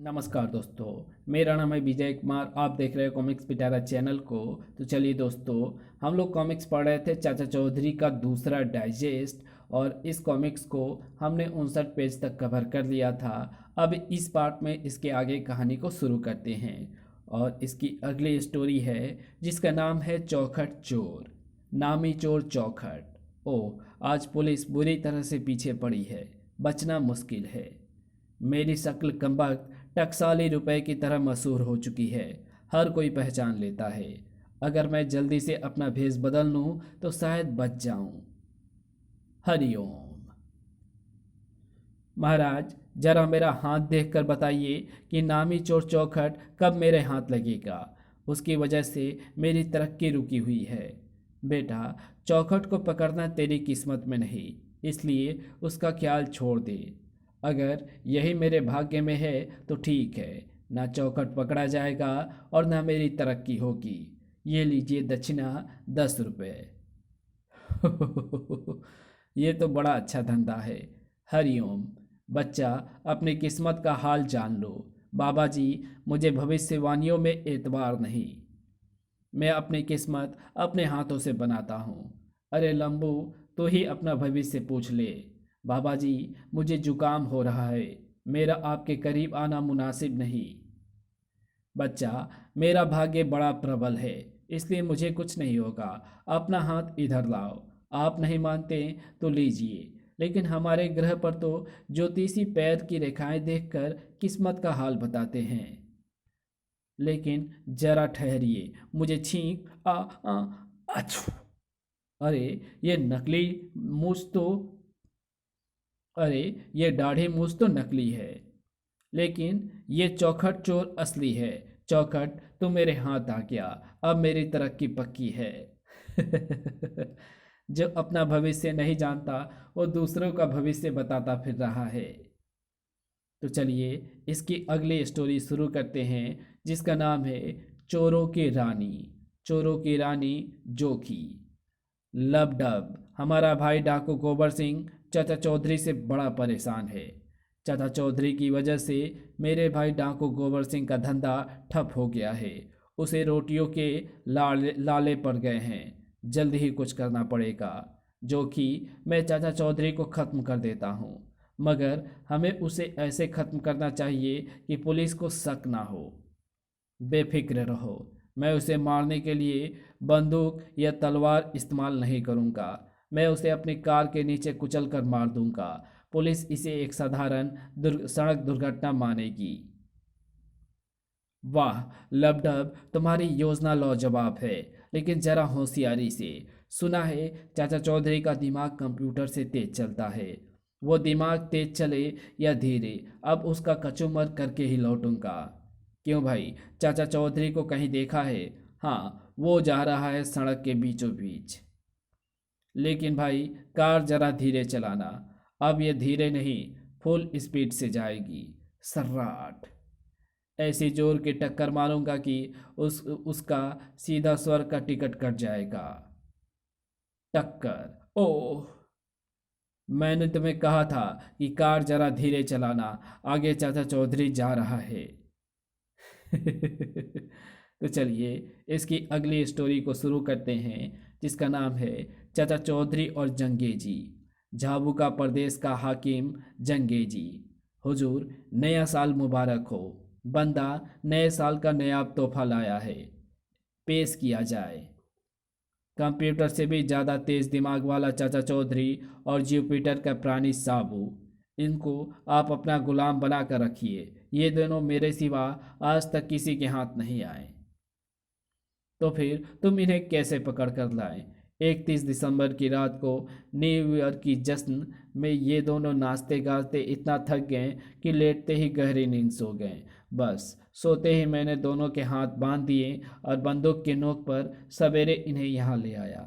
नमस्कार दोस्तों। मेरा नाम है विजय कुमार। आप देख रहे हैं कॉमिक्स पिटारा चैनल को। तो चलिए दोस्तों, हम लोग कॉमिक्स पढ़ रहे थे चाचा चौधरी का दूसरा डाइजेस्ट, और इस कॉमिक्स को हमने 59 पेज तक कवर कर लिया था। अब इस पार्ट में इसके आगे कहानी को शुरू करते हैं, और इसकी अगली स्टोरी है जिसका नाम है चौखट चोर। नामी चोर चौखट। ओह, आज पुलिस बुरी तरह से पीछे पड़ी है, बचना मुश्किल है। मेरी शक्ल कमबख्त टकसाली रुपए की तरह मशहूर हो चुकी है, हर कोई पहचान लेता है। अगर मैं जल्दी से अपना भेष बदल लूं तो शायद बच जाऊं। हरिओम। महाराज, जरा मेरा हाथ देखकर बताइए कि नामी चोर चौखट कब मेरे हाथ लगेगा। उसकी वजह से मेरी तरक्की रुकी हुई है। बेटा, चौखट को पकड़ना तेरी किस्मत में नहीं, इसलिए उसका ख्याल छोड़ दे। अगर यही मेरे भाग्य में है तो ठीक है, ना चौखट पकड़ा जाएगा और ना मेरी तरक्की होगी। ये लीजिए दक्षिणा, 10 रुपये। ये तो बड़ा अच्छा धंधा है। हरिओम। बच्चा, अपनी किस्मत का हाल जान लो। बाबा जी, मुझे भविष्यवाणियों में एतबार नहीं। मैं अपनी किस्मत अपने हाथों से बनाता हूँ। अरे लंबू, तो ही अपना भविष्य पूछ ले। बाबा जी, मुझे जुकाम हो रहा है, मेरा आपके करीब आना मुनासिब नहीं। बच्चा, मेरा भाग्य बड़ा प्रबल है, इसलिए मुझे कुछ नहीं होगा। अपना हाथ इधर लाओ। आप नहीं मानते तो लीजिए, लेकिन हमारे ग्रह पर तो ज्योतिषी पैर की रेखाएं देखकर किस्मत का हाल बताते हैं। लेकिन जरा ठहरिए, मुझे छींक अछू। अरे, ये नकली मूछ तो अरे, ये दाढ़ी मूछ तो नकली है, लेकिन ये चौखट चोर असली है। चौखट, तू मेरे हाथ आ गया, अब मेरी तरक्की पक्की है। जो अपना भविष्य नहीं जानता वो दूसरों का भविष्य बताता फिर रहा है। तो चलिए इसकी अगली स्टोरी शुरू करते हैं, जिसका नाम है चोरों की रानी। चोरों की रानी जोखी। लबडब। हमारा भाई डाकू गोबर सिंह चाचा चौधरी से बड़ा परेशान है। चाचा चौधरी की वजह से मेरे भाई डाकू गोबर सिंह का धंधा ठप हो गया है। उसे रोटियों के लाले पड़ गए हैं। जल्द ही कुछ करना पड़ेगा, जो कि मैं चाचा चौधरी को ख़त्म कर देता हूँ। मगर हमें उसे ऐसे ख़त्म करना चाहिए कि पुलिस को शक ना हो। बेफिक्र रहो, मैं उसे मारने के लिए बंदूक या तलवार इस्तेमाल नहीं करूँगा। मैं उसे अपनी कार के नीचे कुचल कर मार दूंगा। पुलिस इसे एक साधारण सड़क दुर्घटना मानेगी। वाह लबडब, तुम्हारी योजना लाजवाब है, लेकिन जरा होशियारी से। सुना है चाचा चौधरी का दिमाग कंप्यूटर से तेज चलता है। वो दिमाग तेज चले या धीरे, अब उसका कचूमर करके ही लौटूंगा। क्यों भाई, चाचा चौधरी को कहीं देखा है? हाँ, वो जा रहा है सड़क के बीचों बीच। लेकिन भाई, कार जरा धीरे चलाना। अब ये धीरे नहीं, फुल स्पीड से जाएगी। सर्राट। ऐसी जोर की टक्कर मारूंगा कि उसका सीधा स्वर्ग का टिकट कट जाएगा। टक्कर। ओह, मैंने तुम्हें कहा था कि कार जरा धीरे चलाना, आगे चाचा चौधरी जा रहा है। तो चलिए इसकी अगली स्टोरी को शुरू करते हैं, जिसका नाम है चाचा चौधरी और जंगेजी। झाबुका प्रदेश का हाकिम जंगेजी। हुजूर, नया साल मुबारक हो। बंदा नए साल का नया तोहफा लाया है, पेश किया जाए। कंप्यूटर से भी ज़्यादा तेज दिमाग वाला चाचा चौधरी और जुपिटर का प्राणी साबू, इनको आप अपना गुलाम बना कर रखिए। ये दोनों मेरे सिवा आज तक किसी के हाथ नहीं आए। तो फिर तुम इन्हें कैसे पकड़ कर लाए? 31 दिसंबर की रात को न्यू ईयर की जश्न में ये दोनों नाचते गाते इतना थक गए कि लेटते ही गहरी नींद सो गए। बस सोते ही मैंने दोनों के हाथ बांध दिए और बंदूक के नोक पर सवेरे इन्हें यहाँ ले आया।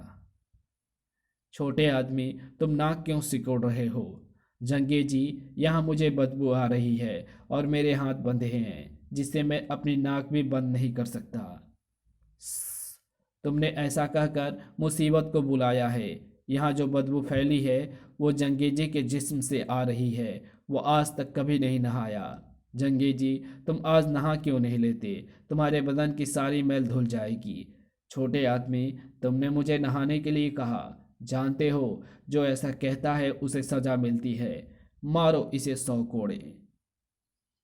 छोटे आदमी, तुम नाक क्यों सिकोड़ रहे हो? जंगे जी, यहाँ मुझे बदबू आ रही है और मेरे हाथ बंधे हैं, जिससे मैं अपनी नाक भी बंद नहीं कर सकता। तुमने ऐसा कहकर मुसीबत को बुलाया है। यहाँ जो बदबू फैली है वो जंगेजी के जिस्म से आ रही है। वो आज तक कभी नहीं नहाया। जंगी जी, तुम आज नहा क्यों नहीं लेते? तुम्हारे बदन की सारी मैल धुल जाएगी। छोटे आदमी, तुमने मुझे नहाने के लिए कहा। जानते हो, जो ऐसा कहता है उसे सजा मिलती है। मारो इसे 100 कोड़े।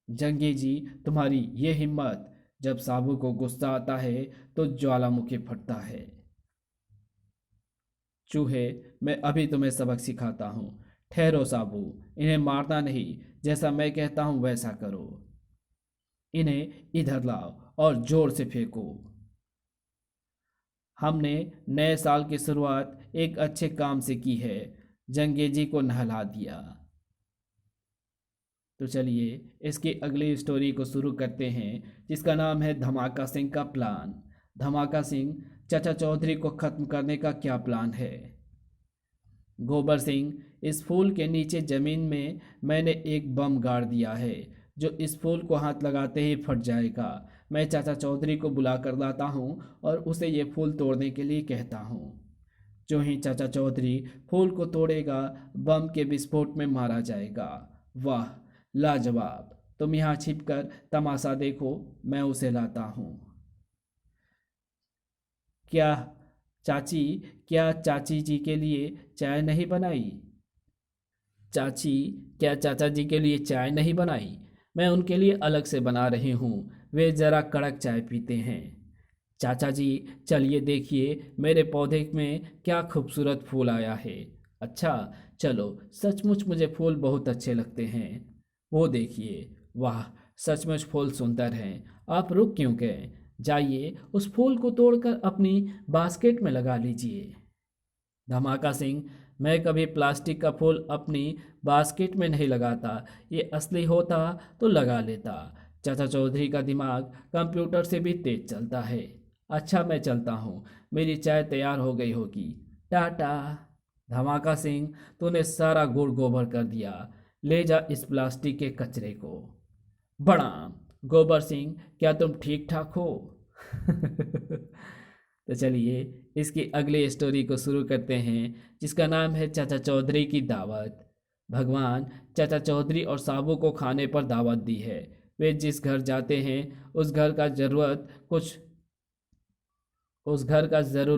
जंगी जी, तुम्हारी ये हिम्मत! जब साबू को गुस्सा आता है तो ज्वालामुखी फटता है। चूहे, मैं अभी तुम्हें सबक सिखाता हूँ। ठहरो साबू, इन्हें मारना नहीं, जैसा मैं कहता हूँ वैसा करो। इन्हें इधर लाओ और जोर से फेंको। हमने नए साल की शुरुआत एक अच्छे काम से की है। जंगेजी को नहला दिया। तो चलिए इसकी अगली स्टोरी को शुरू करते हैं, जिसका नाम है धमाका सिंह का प्लान। धमाका सिंह, चाचा चौधरी को खत्म करने का क्या प्लान है? गोबर सिंह, इस फूल के नीचे जमीन में मैंने एक बम गाड़ दिया है, जो इस फूल को हाथ लगाते ही फट जाएगा। मैं चाचा चौधरी को बुला कर लाता हूँ और उसे ये फूल तोड़ने के लिए कहता हूँ। जो ही चाचा चौधरी फूल को तोड़ेगा, बम के विस्फोट में मारा जाएगा। वाह, लाजवाब! तुम यहाँ छिपकर तमाशा देखो, मैं उसे लाता हूँ। क्या चाची, क्या चाची जी के लिए चाय नहीं बनाई? चाची, क्या चाचा जी के लिए चाय नहीं बनाई? मैं उनके लिए अलग से बना रही हूँ। वे ज़रा कड़क चाय पीते हैं। चाचा जी, चलिए देखिए मेरे पौधे में क्या खूबसूरत फूल आया है। अच्छा, चलो, सचमुच मुझे फूल बहुत अच्छे लगते हैं। वो देखिए, वाह, सचमुच फूल सुंदर हैं। आप रुक क्यों गए? जाइए उस फूल को तोड़कर अपनी बास्केट में लगा लीजिए। धमाका सिंह, मैं कभी प्लास्टिक का फूल अपनी बास्केट में नहीं लगाता। ये असली होता तो लगा लेता। चाचा चौधरी का दिमाग कंप्यूटर से भी तेज चलता है। अच्छा, मैं चलता हूँ, मेरी चाय तैयार हो गई होगी। टाटा। धमाका सिंह, तूने सारा गुड़ गोबर कर दिया। ले जा इस प्लास्टिक के कचरे को। बड़ा गोबर सिंह, क्या तुम ठीक ठाक हो? तो चलिए इसकी अगली स्टोरी को शुरू करते हैं, जिसका नाम है चाचा चौधरी की दावत। भगवान, चाचा चौधरी और साबू को खाने पर दावत दी है। वे जिस घर जाते हैं उस घर का ज़रूर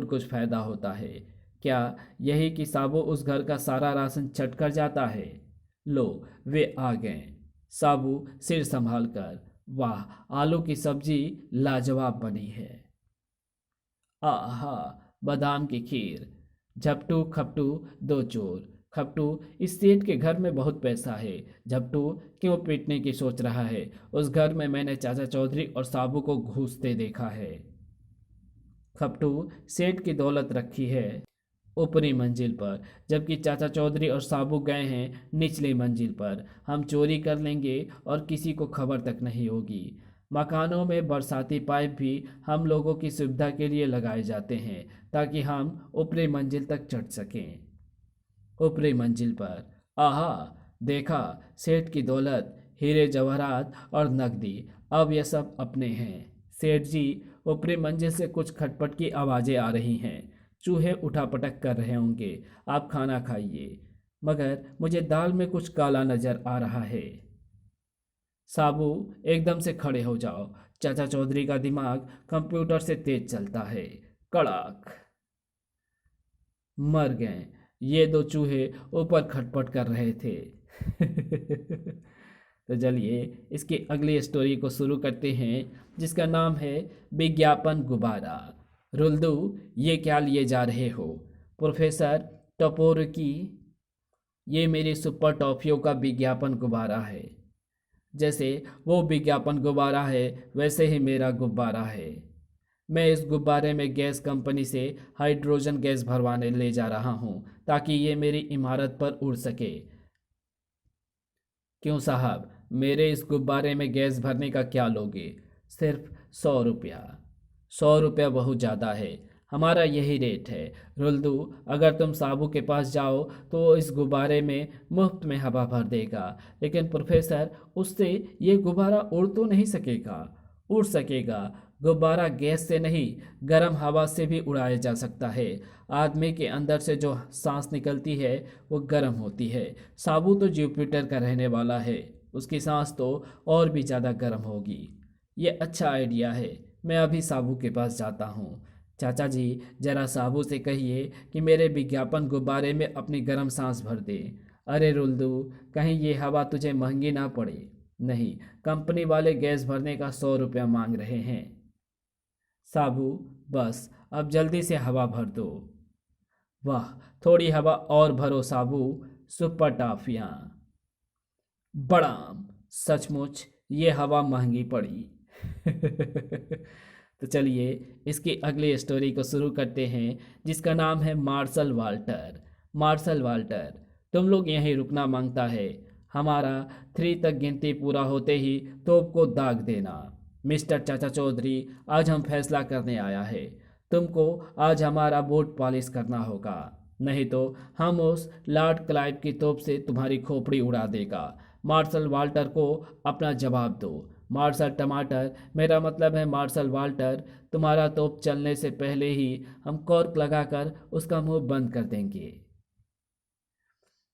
कुछ फ़ायदा होता है। क्या यही कि साबू उस घर का सारा राशन चट कर जाता है? लो, वे आ गए। साबू सिर संभाल कर, वाह, आलू की सब्जी लाजवाब बनी है। आहा, बादाम की खीर। झपटू खपटू दो चोर। खपटू, इस सेठ के घर में बहुत पैसा है। झपटू, क्यों पीटने की सोच रहा है? उस घर में मैंने चाचा चौधरी और साबू को घुसते देखा है। खपटू, सेठ की दौलत रखी है ऊपरी मंजिल पर, जबकि चाचा चौधरी और साबू गए हैं निचली मंजिल पर। हम चोरी कर लेंगे और किसी को खबर तक नहीं होगी। मकानों में बरसाती पाइप भी हम लोगों की सुविधा के लिए लगाए जाते हैं, ताकि हम ऊपरी मंजिल तक चढ़ सकें। ऊपरी मंजिल पर, आहा, देखा, सेठ की दौलत, हीरे जवाहरात और नकदी, अब यह सब अपने हैं। सेठ जी, ऊपरी मंजिल से कुछ खटपट की आवाज़ें आ रही हैं। चूहे उठापटक कर रहे होंगे। आप खाना खाइए, मगर मुझे दाल में कुछ काला नजर आ रहा है। साबू, एकदम से खड़े हो जाओ। चाचा चौधरी का दिमाग कंप्यूटर से तेज चलता है। कड़क। मर गए। ये दो चूहे ऊपर खटपट कर रहे थे। तो चलिए इसकी अगली स्टोरी को शुरू करते हैं, जिसका नाम है विज्ञापन गुब्बारा। रुल्दू, ये क्या लिए जा रहे हो? प्रोफेसर टपोर की, ये मेरी सुपर टॉफियों का विज्ञापन गुब्बारा है। जैसे वो विज्ञापन गुब्बारा है, वैसे ही मेरा गुब्बारा है। मैं इस गुब्बारे में गैस कंपनी से हाइड्रोजन गैस भरवाने ले जा रहा हूँ, ताकि ये मेरी इमारत पर उड़ सके। क्यों साहब, मेरे इस गुब्बारे में गैस भरने का क्या लोगे? सिर्फ 100 रुपया। 100 रुपया बहुत ज़्यादा है। हमारा यही रेट है। रुल्दू, अगर तुम साबू के पास जाओ तो वो इस गुब्बारे में मुफ्त में हवा भर देगा। लेकिन प्रोफेसर, उससे ये गुब्बारा उड़ तो नहीं सकेगा। उड़ सकेगा। गुब्बारा गैस से नहीं, गर्म हवा से भी उड़ाया जा सकता है। आदमी के अंदर से जो सांस निकलती है वो गर्म होती है। साबू तो जुपिटर का रहने वाला है, उसकी सांस तो और भी ज़्यादा गर्म होगी। ये अच्छा आइडिया है, मैं अभी साबू के पास जाता हूँ। चाचा जी, जरा साबू से कहिए कि मेरे विज्ञापन गुब्बारे में अपनी गर्म सांस भर दे। अरे रुल्दू, कहीं ये हवा तुझे महंगी ना पड़े। नहीं, कंपनी वाले गैस भरने का 100 रुपया मांग रहे हैं। साबू, बस अब जल्दी से हवा भर दो। वाह, थोड़ी हवा और भरो साबू। सुपर टाफियाँ। बड़ाम, सचमुच ये हवा महंगी पड़ी। तो चलिए इसकी अगली स्टोरी को शुरू करते हैं, जिसका नाम है मार्शल वाल्टर। मार्शल वाल्टर, तुम लोग यहीं रुकना मांगता है। हमारा 3 तक गिनती पूरा होते ही तोप को दाग देना। मिस्टर चाचा चौधरी, आज हम फैसला करने आया है। तुमको आज हमारा बोट पॉलिश करना होगा, नहीं तो हम उस लॉर्ड क्लाइव की तोप से तुम्हारी खोपड़ी उड़ा देगा। मार्शल वाल्टर को अपना जवाब दो। मार्शल टमाटर, मेरा मतलब है मार्शल वाल्टर, तुम्हारा तोप चलने से पहले ही हम कॉर्क लगाकर उसका मुंह बंद कर देंगे।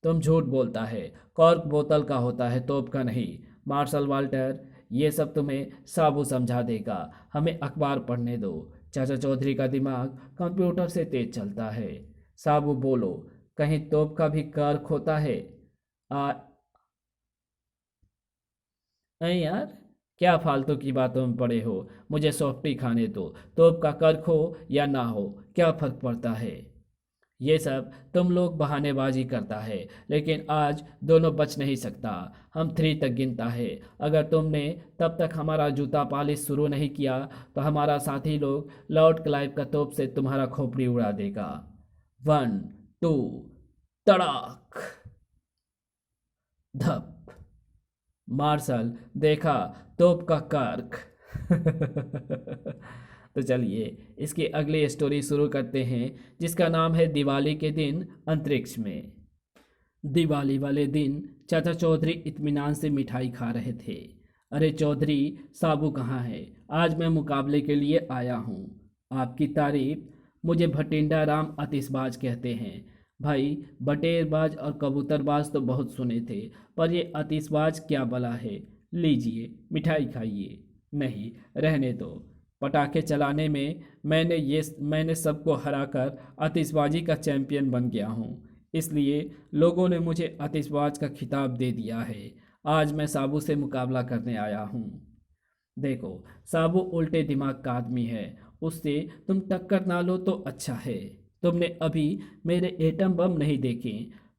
तुम झूठ बोलता है, कॉर्क बोतल का होता है, तोप का नहीं। मार्शल वाल्टर, ये सब तुम्हें साबू समझा देगा, हमें अखबार पढ़ने दो। चाचा चौधरी का दिमाग कंप्यूटर से तेज चलता है। साबू बोलो, कहीं तोप का भी कॉर्क होता है? आ अरे यार, क्या फालतू की बातों में पड़े हो? मुझे सॉफ्टी खाने दो। तोप का कर्क हो या ना हो, क्या फर्क पड़ता है? ये सब तुम लोग बहानेबाजी करता है, लेकिन आज दोनों बच नहीं सकता। हम 3 तक गिनता है। अगर तुमने तब तक हमारा जूता पॉलिश शुरू नहीं किया तो हमारा साथी लोग लॉर्ड क्लाइव का तोप से तुम्हारा खोपड़ी उड़ा देगा। 1 2 तड़ाक। धप। मार्शल, देखा, तोप का कर्क। तो चलिए इसकी अगली स्टोरी शुरू करते हैं, जिसका नाम है दिवाली के दिन अंतरिक्ष में। दिवाली वाले दिन चाचा चौधरी इत्मीनान से मिठाई खा रहे थे। अरे चौधरी, साबू कहाँ है? आज मैं मुकाबले के लिए आया हूँ। आपकी तारीफ। मुझे भटिंडा राम आतिशबाज कहते हैं। भाई, बटेरबाज और कबूतरबाज तो बहुत सुने थे, पर ये आतिशबाज क्या बला है? लीजिए मिठाई खाइए। नहीं, रहने दो। पटाखे चलाने में मैंने सबको हराकर आतिशबाजी का चैंपियन बन गया हूँ, इसलिए लोगों ने मुझे आतिशबाज का खिताब दे दिया है। आज मैं साबू से मुकाबला करने आया हूँ। देखो, साबू उल्टे दिमाग का आदमी है, उससे तुम टक्कर ना लो तो अच्छा है। तुमने अभी मेरे एटम बम नहीं देखे,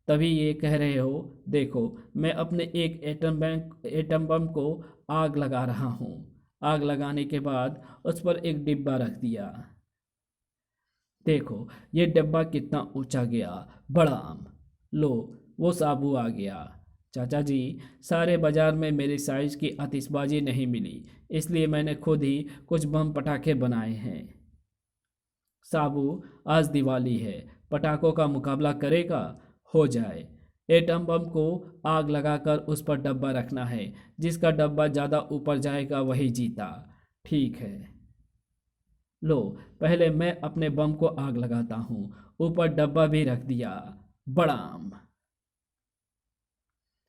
तभी ये कह रहे हो। देखो, मैं अपने एक एटम बम को आग लगा रहा हूँ। आग लगाने के बाद उस पर एक डिब्बा रख दिया। देखो, ये डिब्बा कितना ऊंचा गया। बड़ाम। लो, वो साबू आ गया। चाचा जी, सारे बाजार में मेरी साइज की आतिशबाजी नहीं मिली, इसलिए मैंने खुद ही कुछ बम पटाखे बनाए हैं। साबू, आज दिवाली है, पटाखों का मुकाबला करेगा? हो जाए। एटम बम को आग लगाकर उस पर डब्बा रखना है, जिसका डब्बा ज़्यादा ऊपर जाएगा वही जीता। ठीक है। लो, पहले मैं अपने बम को आग लगाता हूँ। ऊपर डब्बा भी रख दिया। बड़ाम।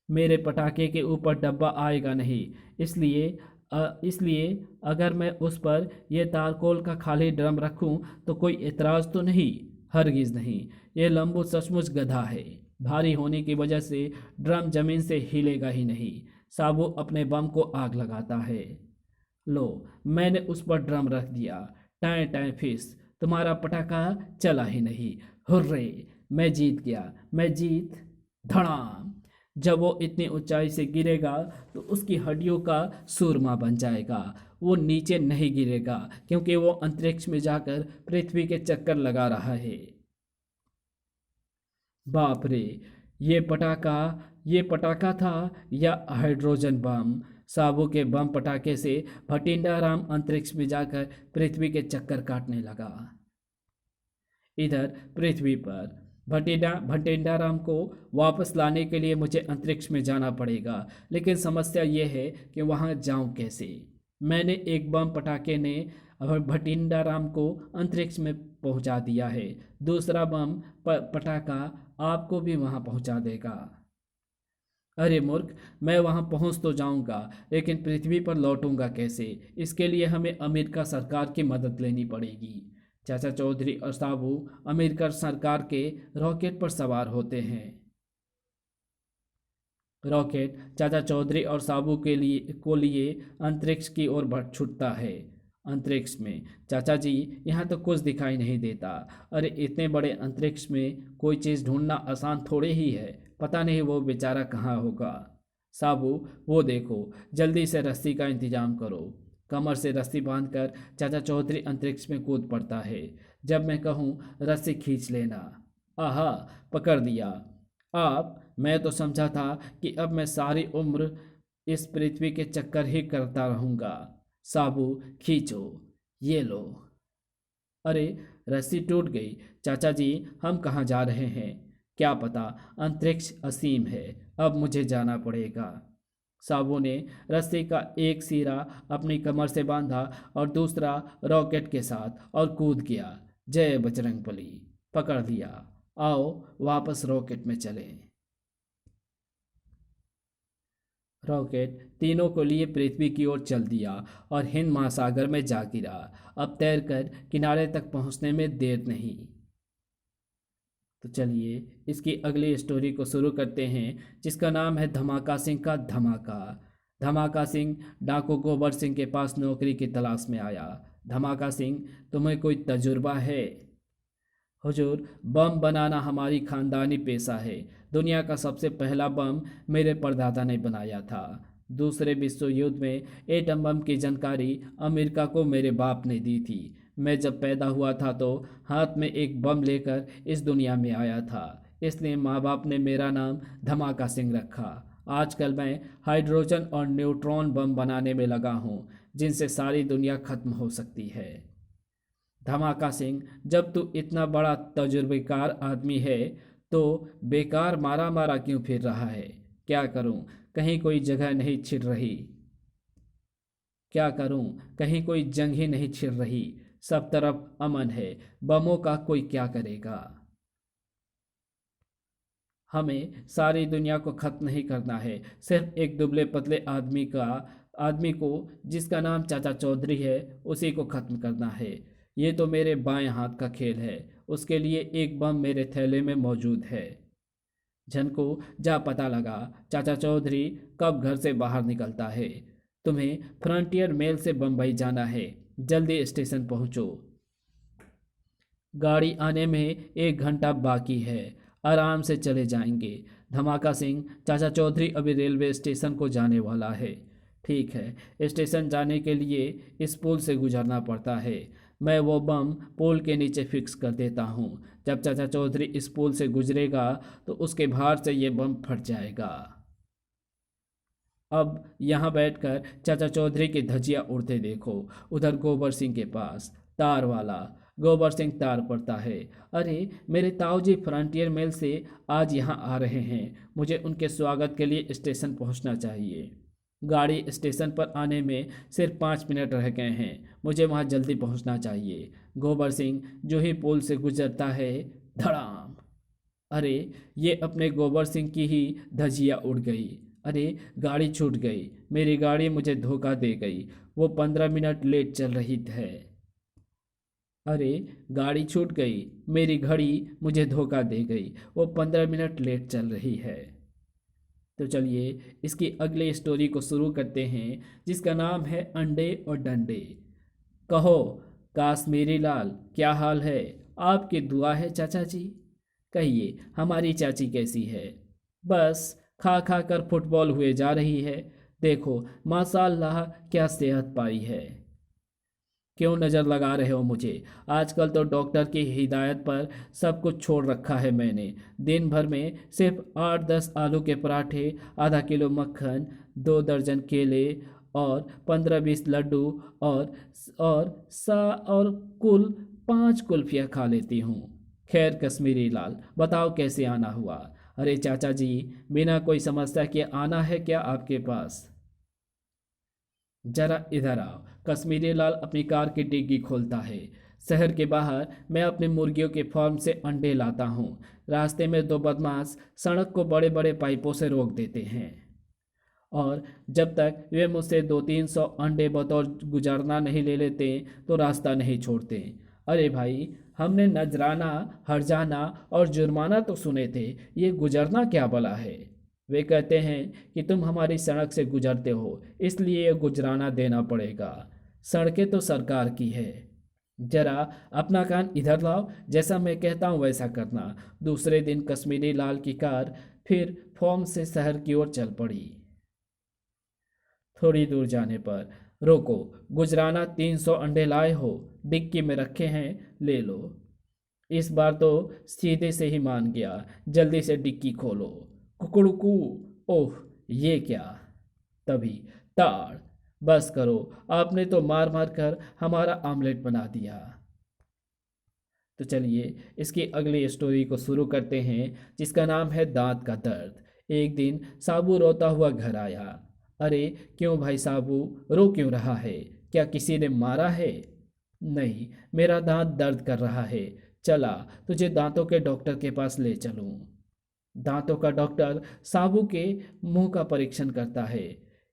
मेरे पटाखे के ऊपर डब्बा आएगा नहीं, इसलिए अगर मैं उस पर यह तारकोल का खाली ड्रम रखूं तो कोई एतराज़ तो नहीं? हरगिज़ नहीं। यह लंबू सचमुच गधा है। भारी होने की वजह से ड्रम जमीन से हिलेगा ही नहीं। साबू अपने बम को आग लगाता है। लो, मैंने उस पर ड्रम रख दिया। टाएं टाएं फिस, तुम्हारा पटाखा चला ही नहीं। हुर्रे, मैं जीत गया, मैं जीत। धड़ाम। जब वो इतनी ऊंचाई से गिरेगा तो उसकी हड्डियों का सूरमा बन जाएगा। वो नीचे नहीं गिरेगा, क्योंकि वो अंतरिक्ष में जाकर पृथ्वी के चक्कर लगा रहा है। बाप रे, ये पटाखा ये पटाखा था या हाइड्रोजन बम? साबू के बम पटाखे से भटिंडा राम अंतरिक्ष में जाकर पृथ्वी के चक्कर काटने लगा। इधर पृथ्वी पर भटिंडा राम को वापस लाने के लिए मुझे अंतरिक्ष में जाना पड़ेगा, लेकिन समस्या ये है कि वहाँ जाऊँ कैसे? मैंने एक बम पटाखे ने भटिंडा राम को अंतरिक्ष में पहुँचा दिया है, दूसरा बम पटाखा आपको भी वहाँ पहुँचा देगा। अरे मूर्ख, मैं वहां पहुंच तो जाऊंगा, लेकिन पृथ्वी पर लौटूंगा कैसे? इसके लिए हमें अमेरिका सरकार की मदद लेनी पड़ेगी। चाचा चौधरी और साबू अमेरिका सरकार के रॉकेट पर सवार होते हैं। रॉकेट चाचा चौधरी और साबू के लिए अंतरिक्ष की ओर बढ़ छुटता है। अंतरिक्ष में चाचा जी, यहाँ तो कुछ दिखाई नहीं देता। अरे इतने बड़े अंतरिक्ष में कोई चीज़ ढूंढना आसान थोड़े ही है। पता नहीं वो बेचारा कहाँ होगा। साबू, वो देखो, जल्दी से रस्सी का इंतजाम करो। कमर से रस्सी बांधकर चाचा चौधरी अंतरिक्ष में कूद पड़ता है। जब मैं कहूँ रस्सी खींच लेना। आहा, पकड़ लिया। आप, मैं तो समझा था कि अब मैं सारी उम्र इस पृथ्वी के चक्कर ही करता रहूंगा। साबू, खींचो। ये लो। अरे, रस्सी टूट गई। चाचा जी, हम कहाँ जा रहे हैं? क्या पता, अंतरिक्ष असीम है। अब मुझे जाना पड़ेगा। साबू ने रस्सी का एक सिरा अपनी कमर से बांधा और दूसरा रॉकेट के साथ और कूद गया। जय बजरंगबली। पकड़ लिया। आओ वापस रॉकेट में चलें। रॉकेट तीनों को लिए पृथ्वी की ओर चल दिया और हिंद महासागर में जा गिरा। अब तैरकर किनारे तक पहुंचने में देर नहीं। तो चलिए इसकी अगली स्टोरी को शुरू करते हैं, जिसका नाम है धमाका सिंह का धमाका। धमाका सिंह डाकू गोबर सिंह के पास नौकरी की तलाश में आया। धमाका सिंह, तुम्हें कोई तजुर्बा है? हुजूर, बम बनाना हमारी खानदानी पेशा है। दुनिया का सबसे पहला बम मेरे परदादा ने बनाया था। दूसरे विश्व युद्ध में एटम बम की जानकारी अमेरिका को मेरे बाप ने दी थी। मैं जब पैदा हुआ था तो हाथ में एक बम लेकर इस दुनिया में आया था, इसलिए माँ बाप ने मेरा नाम धमाका सिंह रखा। आजकल मैं हाइड्रोजन और न्यूट्रॉन बम बनाने में लगा हूँ, जिनसे सारी दुनिया खत्म हो सकती है। धमाका सिंह, जब तू इतना बड़ा तजुर्बेकार आदमी है तो बेकार मारा मारा क्यों फिर रहा है? क्या करूं, कहीं कोई जगह नहीं छिड़ रही। क्या करूं, कहीं कोई जंग ही नहीं छिड़ रही। सब तरफ अमन है, बमों का कोई क्या करेगा। हमें सारी दुनिया को खत्म नहीं करना है, सिर्फ एक दुबले पतले आदमी को जिसका नाम चाचा चौधरी है, उसी को खत्म करना है। ये तो मेरे बाएं हाथ का खेल है। उसके लिए एक बम मेरे थैले में मौजूद है। झनको, जा पता लगा चाचा चौधरी कब घर से बाहर निकलता है। तुम्हें फ्रंटियर मेल से बम्बई जाना है। जल्दी स्टेशन पहुंचो। गाड़ी आने में 1 घंटा बाकी है। आराम से चले जाएंगे। धमाका सिंह, चाचा चौधरी अभी रेलवे स्टेशन को जाने वाला है। ठीक है, स्टेशन जाने के लिए इस पुल से गुजरना पड़ता है। मैं वो बम पुल के नीचे फिक्स कर देता हूँ। जब चाचा चौधरी इस पुल से गुजरेगा तो उसके भार से ये बम फट जाएगा। अब यहाँ बैठकर चाचा चौधरी की धजिया उड़ते देखो। उधर गोबर सिंह के पास तार वाला गोबर सिंह तार पड़ता है। अरे, मेरे ताऊजी फ्रंटियर मेल से आज यहाँ आ रहे हैं। मुझे उनके स्वागत के लिए स्टेशन पहुँचना चाहिए। गाड़ी स्टेशन पर आने में सिर्फ 5 मिनट रह गए हैं। मुझे वहाँ जल्दी पहुँचना चाहिए। गोबर सिंह जो ही पुल से गुजरता है, धड़ाम। अरे, ये अपने गोबर सिंह की ही धजिया उड़ गई। अरे, गाड़ी छूट गई। मेरी गाड़ी मुझे धोखा दे गई। वो 15 मिनट लेट चल रही है। अरे, गाड़ी छूट गई। मेरी घड़ी मुझे धोखा दे गई। वो 15 मिनट लेट चल रही है। तो चलिए इसकी अगली स्टोरी को शुरू करते हैं, जिसका नाम है अंडे और डंडे। कहो काश्मीरी लाल, क्या हाल है? आपकी दुआ है चाचा जी। कहिए, हमारी चाची कैसी है? बस खा खा कर फुटबॉल हुए जा रही है। देखो माशाल्लाह क्या सेहत पाई है। क्यों नज़र लगा रहे हो मुझे? आजकल तो डॉक्टर की हिदायत पर सब कुछ छोड़ रखा है मैंने। दिन भर में सिर्फ 8-10 आलू के पराठे, आधा किलो मक्खन, 2 दर्जन केले और 15-20 लड्डू और कुल 5 कुल्फियाँ खा लेती हूँ। खैर कश्मीरी लाल, बताओ कैसे आना हुआ? अरे चाचा जी, बिना कोई समस्या के आना है क्या आपके पास? जरा इधर आओ। कश्मीरी लाल अपनी कार की डिग्गी खोलता है। शहर के बाहर मैं अपनी मुर्गियों के फार्म से अंडे लाता हूँ। रास्ते में दो बदमाश सड़क को बड़े बड़े पाइपों से रोक देते हैं और जब तक वे मुझसे 200-300 अंडे बतौर गुजरना नहीं ले लेते तो रास्ता नहीं छोड़ते। अरे भाई, हमने नजराना, हर्जाना और जुर्माना तो सुने थे, ये गुजरना क्या भला है? वे कहते हैं कि तुम हमारी सड़क से गुजरते हो, इसलिए ये गुजराना देना पड़ेगा। सड़कें तो सरकार की है। जरा अपना कान इधर लाओ, जैसा मैं कहता हूँ वैसा करना। दूसरे दिन कश्मीरी लाल की कार फिर फॉर्म से शहर की ओर चल पड़ी। थोड़ी दूर जाने पर रोको, गुजराना 300 अंडे लाए हो, डिक्की में रखे हैं, ले लो। इस बार तो सीधे से ही मान गया। जल्दी से डिक्की खोलो। कुकड़ुकू। ओह, ये क्या? तभी ताड़। बस करो, आपने तो मार मार कर हमारा आमलेट बना दिया। तो चलिए इसकी अगली स्टोरी को शुरू करते हैं, जिसका नाम है दांत का दर्द। एक दिन साबू रोता हुआ घर आया। अरे क्यों भाई साबू, रो क्यों रहा है? क्या किसी ने मारा है? नहीं, मेरा दांत दर्द कर रहा है। चला, तुझे दांतों के डॉक्टर के पास ले चलूं। दांतों का डॉक्टर साबू के मुंह का परीक्षण करता है।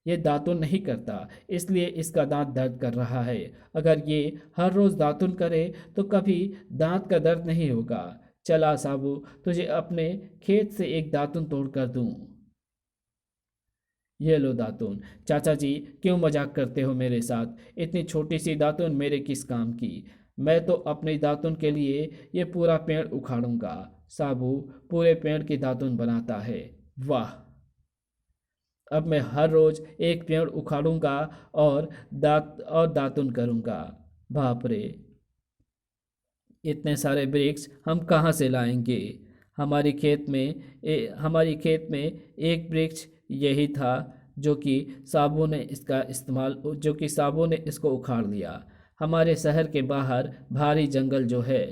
ये दातुन नहीं करता, इसलिए इसका दांत दर्द कर रहा है। अगर ये हर रोज दातुन करे तो कभी दांत का दर्द नहीं होगा। चला साबू, तुझे अपने खेत से एक दातुन तोड़ कर दूं। ये लो दातुन। चाचा जी, क्यों मजाक करते हो मेरे साथ? इतनी छोटी सी दातुन मेरे किस काम की? मैं तो अपने दातुन के लिए ये पूरा पेड़ उखाड़ूंगा। साबू पूरे पेड़ की दातुन बनाता है। वाह, अब मैं हर रोज एक पेड़ उखाड़ूंगा और दातुन करूंगा। बाप रे, इतने सारे वृक्ष हम कहाँ से लाएंगे? हमारी खेत में एक वृक्ष यही था जो कि साबू ने इसको उखाड़ लिया। हमारे शहर के बाहर भारी जंगल जो है,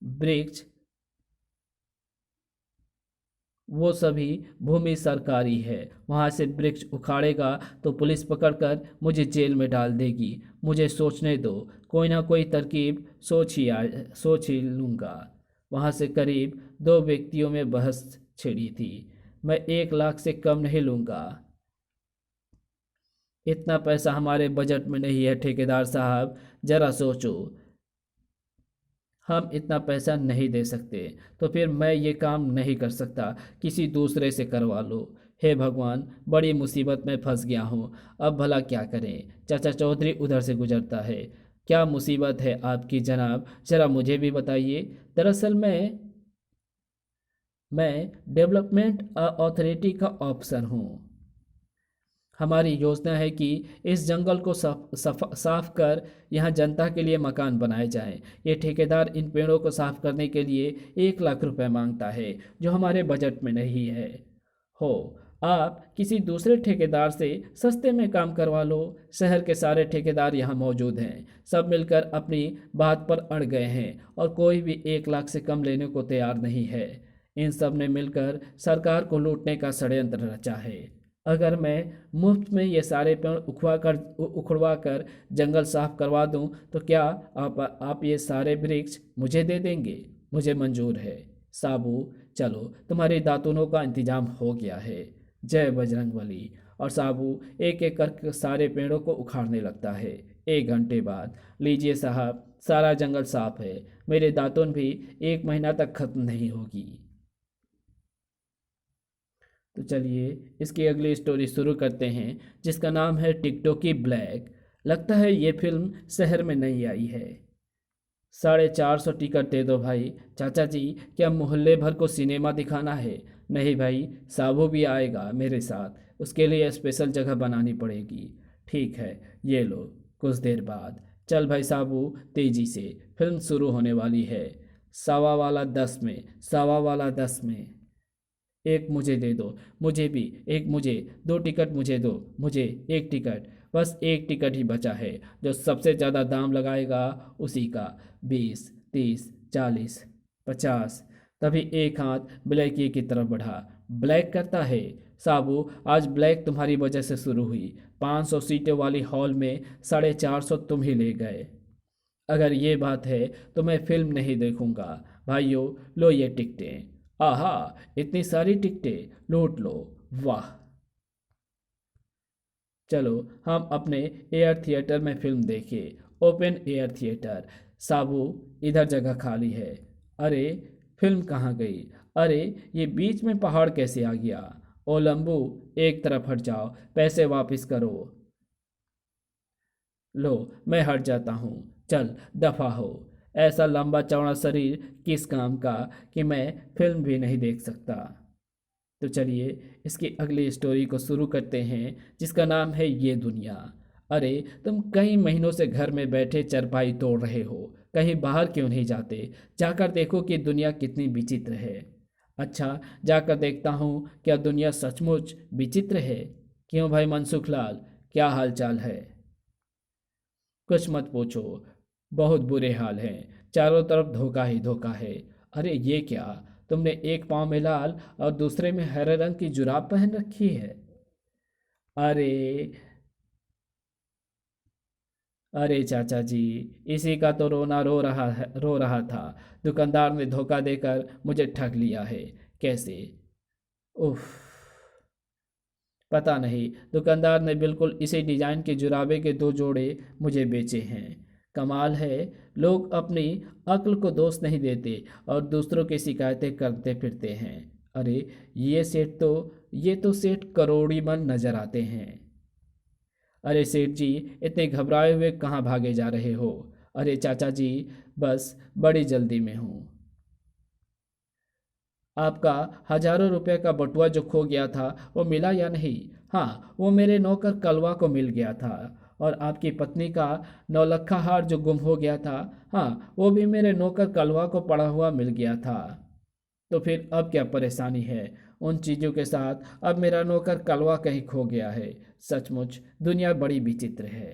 वृक्ष, वो सभी भूमि सरकारी है। वहाँ से वृक्ष उखाड़ेगा तो पुलिस पकड़कर मुझे जेल में डाल देगी। मुझे सोचने दो, कोई ना कोई तरकीब सोच ही लूँगा। वहाँ से करीब 2 व्यक्तियों में बहस छिड़ी थी। मैं 1 लाख से कम नहीं लूँगा। इतना पैसा हमारे बजट में नहीं है ठेकेदार साहब, जरा सोचो। हम इतना पैसा नहीं दे सकते। तो फिर मैं ये काम नहीं कर सकता, किसी दूसरे से करवा लो। हे भगवान, बड़ी मुसीबत में फंस गया हूँ, अब भला क्या करें? चाचा चौधरी उधर से गुजरता है। क्या मुसीबत है आपकी जनाब, जरा मुझे भी बताइए। दरअसल मैं डेवलपमेंट अथॉरिटी का ऑफिसर हूँ। हमारी योजना है कि इस जंगल को साफ कर यहाँ जनता के लिए मकान बनाए जाएं। ये ठेकेदार इन पेड़ों को साफ करने के लिए 1 लाख रुपए मांगता है, जो हमारे बजट में नहीं है। हो, आप किसी दूसरे ठेकेदार से सस्ते में काम करवा लो। शहर के सारे ठेकेदार यहाँ मौजूद हैं, सब मिलकर अपनी बात पर अड़ गए हैं और कोई भी 1 लाख से कम लेने को तैयार नहीं है। इन सब ने मिलकर सरकार को लूटने का षड्यंत्र रचा है। अगर मैं मुफ्त में ये सारे पेड़ उखड़वा कर जंगल साफ करवा दूं तो क्या आप ये सारे वृक्ष मुझे दे देंगे? मुझे मंजूर है। साबू, चलो, तुम्हारे दातुनों का इंतजाम हो गया है। जय बजरंगबली। और साबू एक एक कर सारे पेड़ों को उखाड़ने लगता है। 1 घंटे बाद, लीजिए साहब, सारा जंगल साफ है। मेरे दातुन भी 1 महीना तक खत्म नहीं होगी। तो चलिए इसकी अगली स्टोरी शुरू करते हैं, जिसका नाम है टिकटॉकी ब्लैक। लगता है ये फिल्म शहर में नहीं आई है। 450 टिकट दे दो भाई। चाचा जी, क्या मोहल्ले भर को सिनेमा दिखाना है? नहीं भाई, साबू भी आएगा मेरे साथ, उसके लिए स्पेशल जगह बनानी पड़ेगी। ठीक है, ये लो। कुछ देर बाद, चल भाई साबू, तेजी से, फिल्म शुरू होने वाली है। सवा वाला 10 में, सवा वाला 10 में। एक मुझे दे दो, मुझे भी एक, मुझे 2 टिकट, मुझे दो, मुझे 1 टिकट। बस 1 टिकट ही बचा है, जो सबसे ज़्यादा दाम लगाएगा उसी का। 20, 30, 40, 50। तभी एक हाथ ब्लैकी की तरफ बढ़ा। ब्लैक करता है? साबू, आज ब्लैक तुम्हारी वजह से शुरू हुई। 500 सीटों वाली हॉल में 450 तुम ही ले गए। अगर ये बात है तो मैं फिल्म नहीं देखूंगा। भाइयों, लो ये टिकटें। आहा, इतनी सारी टिकटें, लूट लो। वाह। चलो हम अपने एयर थिएटर में फिल्म देखें, ओपन एयर थिएटर। साबू, इधर जगह खाली है। अरे, फिल्म कहाँ गई? अरे, ये बीच में पहाड़ कैसे आ गया? ओ लंबू, एक तरफ हट जाओ, पैसे वापस करो। लो, मैं हट जाता हूँ। चल, दफा हो। ऐसा लंबा चौड़ा शरीर किस काम का कि मैं फिल्म भी नहीं देख सकता। तो चलिए इसकी अगली स्टोरी को शुरू करते हैं, जिसका नाम है ये दुनिया। अरे, तुम कई महीनों से घर में बैठे चरपाई तोड़ रहे हो, कहीं बाहर क्यों नहीं जाते? जाकर देखो कि दुनिया कितनी विचित्र है। अच्छा, जाकर देखता हूँ क्या दुनिया सचमुच विचित्र है। क्यों भाई मनसुख लाल, क्या हाल चाल है? कुछ मत पूछो, बहुत बुरे हाल हैं, चारों तरफ धोखा ही धोखा है। अरे ये क्या, तुमने एक पाँव में लाल और दूसरे में हरे रंग की जुराब पहन रखी है। अरे, अरे चाचा जी, इसी का तो रो रहा था। दुकानदार ने धोखा देकर मुझे ठग लिया है। कैसे? उफ, पता नहीं, दुकानदार ने बिल्कुल इसी डिजाइन के जुराबे के दो जोड़े मुझे बेचे हैं। कमाल है, लोग अपनी अक्ल को दोष नहीं देते और दूसरों की शिकायतें करते फिरते हैं। अरे, ये तो सेठ करोड़ी मन नजर आते हैं। अरे सेठ जी, इतने घबराए हुए कहाँ भागे जा रहे हो? अरे चाचा जी, बस बड़ी जल्दी में हूँ। आपका हजारों रुपए का बटुआ जो खो गया था वो मिला या नहीं? हाँ, वो मेरे नौकर कलवा को मिल गया था। और आपकी पत्नी का नौलखा हार जो गुम हो गया था, हाँ, वो भी मेरे नौकर कलवा को पड़ा हुआ मिल गया था। तो फिर अब क्या परेशानी है? उन चीज़ों के साथ अब मेरा नौकर कलवा कहीं खो गया है। सचमुच दुनिया बड़ी विचित्र है।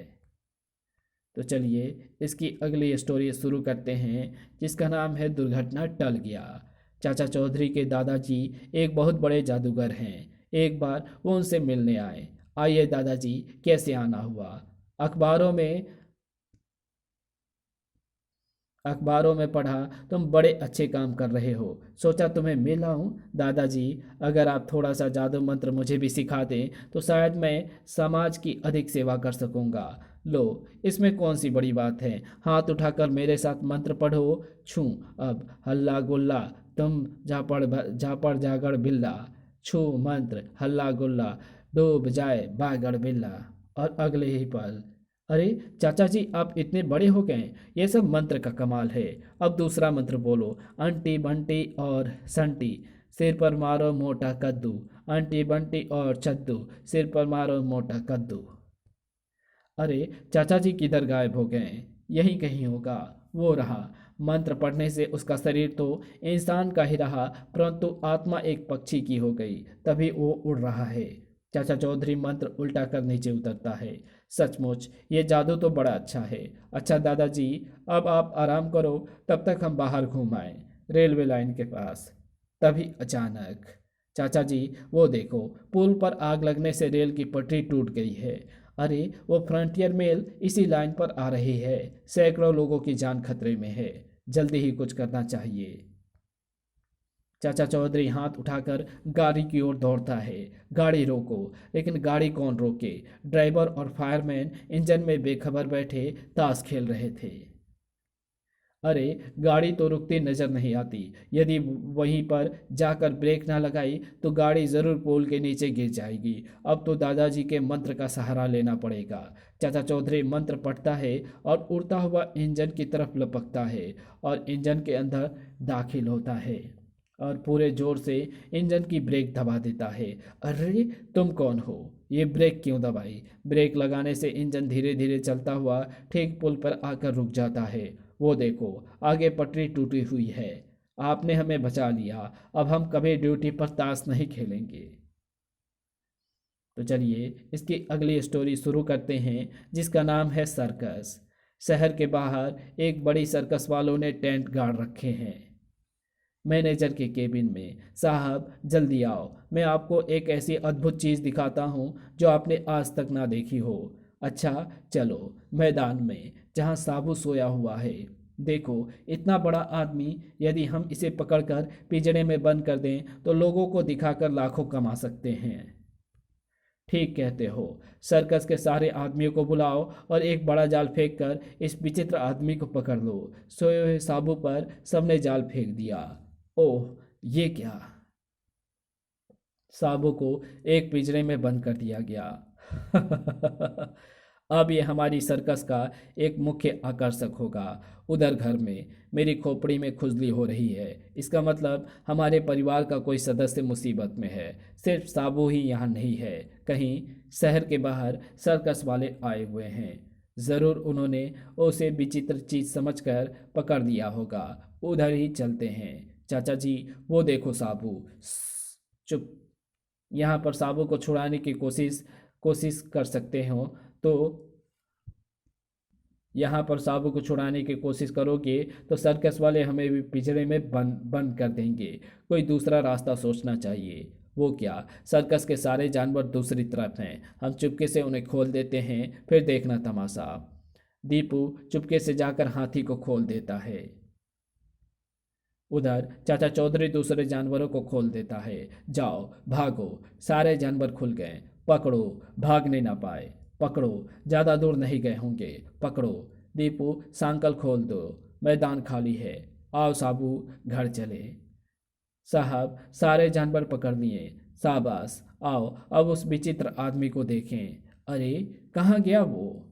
तो चलिए इसकी अगली स्टोरी शुरू करते हैं, जिसका नाम है दुर्घटना टल गया। चाचा चौधरी के दादाजी एक बहुत बड़े जादूगर हैं। एक बार वो उनसे मिलने आए। आइए दादाजी, कैसे आना हुआ? अखबारों में अखबारों में पढ़ा तुम बड़े अच्छे काम कर रहे हो, सोचा तुम्हें मिल आऊं। दादाजी, अगर आप थोड़ा सा जादू मंत्र मुझे भी सिखा दें तो शायद मैं समाज की अधिक सेवा कर सकूंगा। लो, इसमें कौन सी बड़ी बात है? हाथ उठाकर मेरे साथ मंत्र पढ़ो। छू, अब हल्ला गुल्ला, तुम झापड़ जागड़ बिल्ला। छू मंत्र, हल्ला गुल्ला, डूब जाए बागड़ बिल्ला। और अगले ही पल, अरे चाचा जी, आप इतने बड़े हो गए, ये सब मंत्र का कमाल है। अब दूसरा मंत्र बोलो। अंटी बंटी और संटी, सिर पर मारो मोटा कद्दू। अंटी बंटी और चद्दू, सिर पर मारो मोटा कद्दू। अरे चाचा जी किधर गायब हो गए? यहीं कहीं होगा। वो रहा। मंत्र पढ़ने से उसका शरीर तो इंसान का ही रहा, परंतु आत्मा एक पक्षी की हो गई, तभी वो उड़ रहा है। चाचा चौधरी मंत्र उल्टा कर नीचे उतरता है। सचमुच ये जादू तो बड़ा अच्छा है। अच्छा दादाजी, अब आप आराम करो, तब तक हम बाहर घूम आए रेलवे लाइन के पास। तभी अचानक, चाचा जी वो देखो, पुल पर आग लगने से रेल की पटरी टूट गई है। अरे, वो फ्रंटियर मेल इसी लाइन पर आ रही है। सैकड़ों लोगों की जान खतरे में है। जल्दी ही कुछ करना चाहिए। चाचा चौधरी हाथ उठाकर गाड़ी की ओर दौड़ता है। गाड़ी रोको। लेकिन गाड़ी कौन रोके? ड्राइवर और फायरमैन इंजन में बेखबर बैठे ताश खेल रहे थे। अरे, गाड़ी तो रुकती नजर नहीं आती। यदि वहीं पर जाकर ब्रेक ना लगाई तो गाड़ी जरूर पोल के नीचे गिर जाएगी। अब तो दादाजी के मंत्र का सहारा लेना पड़ेगा। चाचा चौधरी मंत्र पढ़ता है और उड़ता हुआ इंजन की तरफ लपकता है और इंजन के अंदर दाखिल होता है और पूरे जोर से इंजन की ब्रेक दबा देता है। अरे, तुम कौन हो? ये ब्रेक क्यों दबाई? ब्रेक लगाने से इंजन धीरे धीरे चलता हुआ ठीक पुल पर आकर रुक जाता है। वो देखो, आगे पटरी टूटी हुई है। आपने हमें बचा लिया, अब हम कभी ड्यूटी पर ताश नहीं खेलेंगे। तो चलिए इसकी अगली स्टोरी शुरू करते हैं, जिसका नाम है सर्कस। शहर के बाहर एक बड़ी सर्कस वालों ने टेंट गाड़ रखे हैं। मैनेजर के केबिन में, साहब जल्दी आओ, मैं आपको एक ऐसी अद्भुत चीज़ दिखाता हूँ जो आपने आज तक ना देखी हो। अच्छा चलो, मैदान में जहाँ साबू सोया हुआ है। देखो, इतना बड़ा आदमी, यदि हम इसे पकड़कर पिंजरे में बंद कर दें तो लोगों को दिखाकर लाखों कमा सकते हैं। ठीक कहते हो। सर्कस के सारे आदमियों को बुलाओ और एक बड़ा जाल फेंक कर इस विचित्र आदमी को पकड़ लो। सोए हुए साबू पर सबने जाल फेंक दिया। ओह, ये क्या! साबू को एक पिंजरे में बंद कर दिया गया। अब ये हमारी सर्कस का एक मुख्य आकर्षक होगा। उधर घर में मेरी खोपड़ी में खुजली हो रही है। इसका मतलब हमारे परिवार का कोई सदस्य मुसीबत में है। सिर्फ साबू ही यहाँ नहीं है, कहीं शहर के बाहर सर्कस वाले आए हुए हैं। ज़रूर उन्होंने उसे विचित्र चीज़ समझकर पकड़ लिया होगा। उधर ही चलते हैं। चाचा जी, वो देखो साबू। चुप! यहाँ पर साबू को छुड़ाने की कोशिश कर सकते हो तो यहाँ पर साबू को छुड़ाने की कोशिश करोगे तो सर्कस वाले हमें भी पिंजरे में बंद बंद कर देंगे। कोई दूसरा रास्ता सोचना चाहिए। वो क्या, सर्कस के सारे जानवर दूसरी तरफ हैं। हम चुपके से उन्हें खोल देते हैं, फिर देखना तमाशा। दीपू चुपके से जाकर हाथी को खोल देता है। उधर चाचा चौधरी दूसरे जानवरों को खोल देता है। जाओ, भागो! सारे जानवर खुल गए। पकड़ो! भागने ना पाए। पकड़ो! ज़्यादा दूर नहीं गए होंगे। पकड़ो! दीपू, सांकल खोल दो। मैदान खाली है। आओ साबू, घर चले। साहब, सारे जानवर पकड़ लिए। शाबाश! आओ अब उस विचित्र आदमी को देखें। अरे, कहाँ गया वो?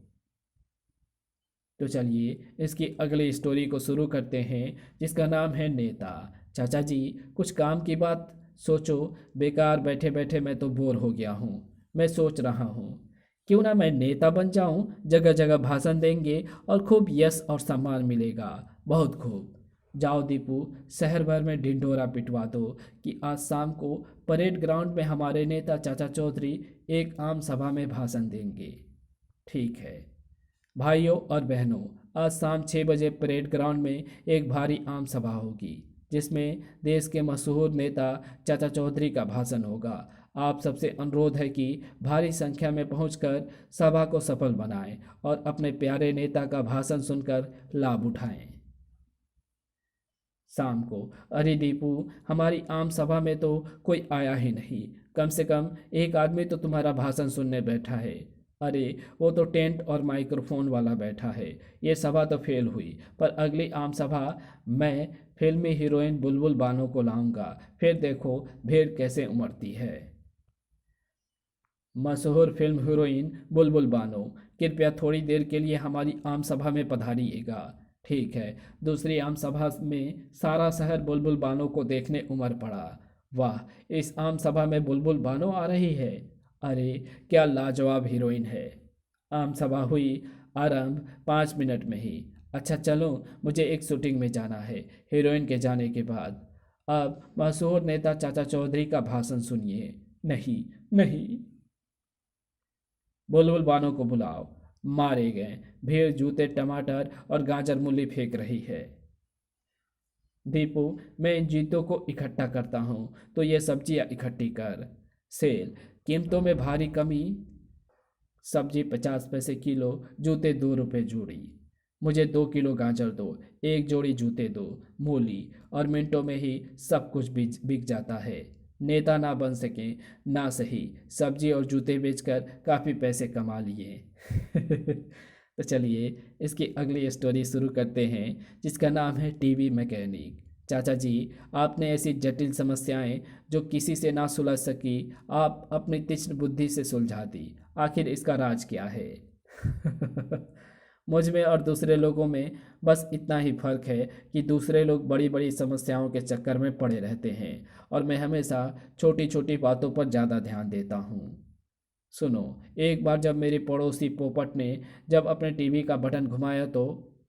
तो चलिए इसकी अगली स्टोरी को शुरू करते हैं, जिसका नाम है नेता। चाचा जी, कुछ काम की बात सोचो। बेकार बैठे बैठे मैं तो बोर हो गया हूँ। मैं सोच रहा हूँ, क्यों ना मैं नेता बन जाऊँ। जगह जगह भाषण देंगे और खूब यश और सम्मान मिलेगा। बहुत खूब। जाओ दीपू, शहर भर में ढिंढोरा पिटवा दो कि आज शाम को परेड ग्राउंड में हमारे नेता चाचा चौधरी एक आम सभा में भाषण देंगे। ठीक है भाइयों और बहनों, आज शाम 6 बजे परेड ग्राउंड में एक भारी आम सभा होगी, जिसमें देश के मशहूर नेता चाचा चौधरी का भाषण होगा। आप सबसे अनुरोध है कि भारी संख्या में पहुंचकर सभा को सफल बनाएं और अपने प्यारे नेता का भाषण सुनकर लाभ उठाएं। शाम को, अरे दीपू, हमारी आम सभा में तो कोई आया ही नहीं। कम से कम एक आदमी तो तुम्हारा भाषण सुनने बैठा है। अरे, वो तो टेंट और माइक्रोफोन वाला बैठा है। ये सभा तो फेल हुई, पर अगली आम सभा मैं फिल्मी हीरोइन बुलबुल बानो को लाऊंगा। फिर देखो भीड़ कैसे उमड़ती है। मशहूर फिल्म हीरोइन बुलबुल बानो, कृपया थोड़ी देर के लिए हमारी आम सभा में पधारिएगा। ठीक है। दूसरी आम सभा में सारा शहर बुलबुल बानो को देखने उमड़ पड़ा। वाह, इस आम सभा में बुलबुल बानो आ रही है। अरे, क्या लाजवाब हीरोइन है। आम सभा हुई आरंभ 5 मिनट में ही। अच्छा चलो, मुझे एक शूटिंग में जाना है। हीरोइन के जाने के बाद अब मशहूर नेता चाचा चौधरी का भाषण सुनिए। नहीं, नहीं, बुलबुल बानो को बुलाओ। मारे गए। भीड़ जूते, टमाटर और गाजर मूली फेंक रही है। दीपू, मैं इन जीतों को इकट्ठा करता हूँ, तो ये सब्जियाँ इकट्ठी कर। सेल, कीमतों में भारी कमी। सब्जी 50 पैसे किलो, जूते 2 रुपये जोड़ी। मुझे 2 किलो गाजर दो, एक जोड़ी जूते दो। मूली, और मिनटों में ही सब कुछ बिक जाता है। नेता ना बन सके ना सही, सब्जी और जूते बेचकर काफ़ी पैसे कमा लिए। तो चलिए इसकी अगली स्टोरी शुरू करते हैं, जिसका नाम है टीवी मैकेनिक। चाचा जी, आपने ऐसी जटिल समस्याएं जो किसी से ना सुलझ सकी, आप अपनी तीक्ष्ण बुद्धि से सुलझा दी। आखिर इसका राज क्या है? मुझ में और दूसरे लोगों में बस इतना ही फर्क है कि दूसरे लोग बड़ी बड़ी समस्याओं के चक्कर में पड़े रहते हैं और मैं हमेशा छोटी छोटी बातों पर ज़्यादा ध्यान देता हूँ। सुनो, एक बार जब मेरे पड़ोसी पोपट ने जब अपने टीवी का बटन घुमाया तो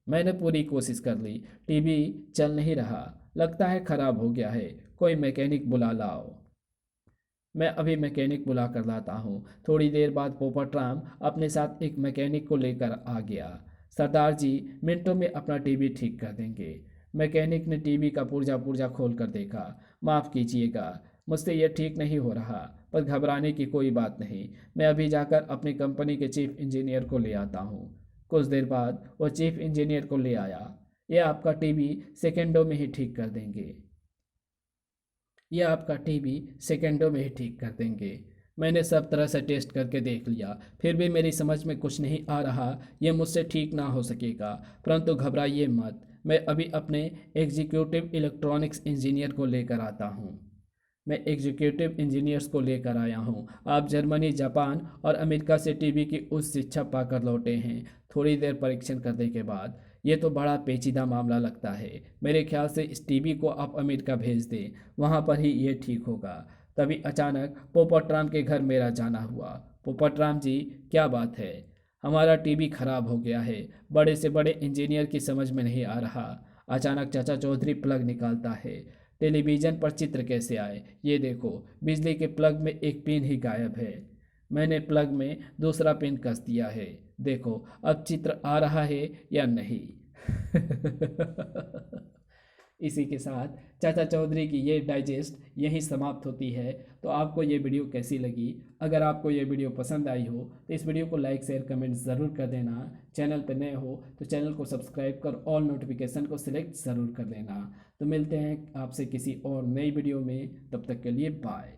मैंने पूरी कोशिश कर ली। टीवी चल नहीं रहा। लगता है खराब हो गया है। कोई मैकेनिक बुला लाओ। मैं अभी मैकेनिक बुला कर लाता हूँ। थोड़ी देर बाद पोपट राम अपने साथ एक मैकेनिक को लेकर आ गया। सरदार जी मिनटों में अपना टीवी ठीक कर देंगे। मैकेनिक ने टीवी का पुर्जा पुर्जा खोल कर देखा। माफ़ कीजिएगा, मुझसे यह ठीक नहीं हो रहा, पर घबराने की कोई बात नहीं। मैं अभी जाकर अपनी कंपनी के चीफ इंजीनियर को ले आता हूँ। कुछ देर बाद वो चीफ इंजीनियर को ले आया। ये आपका टीवी सेकंडों में ही ठीक कर देंगे। मैंने सब तरह से टेस्ट करके देख लिया, फिर भी मेरी समझ में कुछ नहीं आ रहा। यह मुझसे ठीक ना हो सकेगा, परंतु घबराइए मत। मैं अभी अपने एग्जीक्यूटिव इलेक्ट्रॉनिक्स इंजीनियर को लेकर आता हूँ। मैं एग्जीक्यूटिव इंजीनियर्स को लेकर आया हूँ। आप जर्मनी, जापान और अमेरिका से टीबी की उच्च शिक्षा पाकर लौटे हैं। थोड़ी देर परीक्षण करने के बाद, ये तो बड़ा पेचीदा मामला लगता है। मेरे ख्याल से इस टीबी को आप अमेरिका भेज दें, वहाँ पर ही ये ठीक होगा। तभी अचानक पोपटराम के घर मेरा जाना हुआ। पोपटराम जी, क्या बात है? हमारा टीबी खराब हो गया है। बड़े से बड़े इंजीनियर की समझ में नहीं आ रहा। अचानक चाचा चौधरी प्लग निकालता है। टेलीविज़न पर चित्र कैसे आए? ये देखो, बिजली के प्लग में एक पिन ही गायब है। मैंने प्लग में दूसरा पिन कस दिया है। देखो अब चित्र आ रहा है या नहीं? इसी के साथ चाचा चौधरी की ये डाइजेस्ट यहीं समाप्त होती है। तो आपको ये वीडियो कैसी लगी? अगर आपको ये वीडियो पसंद आई हो तो इस वीडियो को लाइक, शेयर, कमेंट ज़रूर कर देना। चैनल पर नए हो तो चैनल को सब्सक्राइब कर ऑल नोटिफिकेशन को सिलेक्ट ज़रूर कर लेना। तो मिलते हैं आपसे किसी और नई वीडियो में, तब तक के लिए बाय।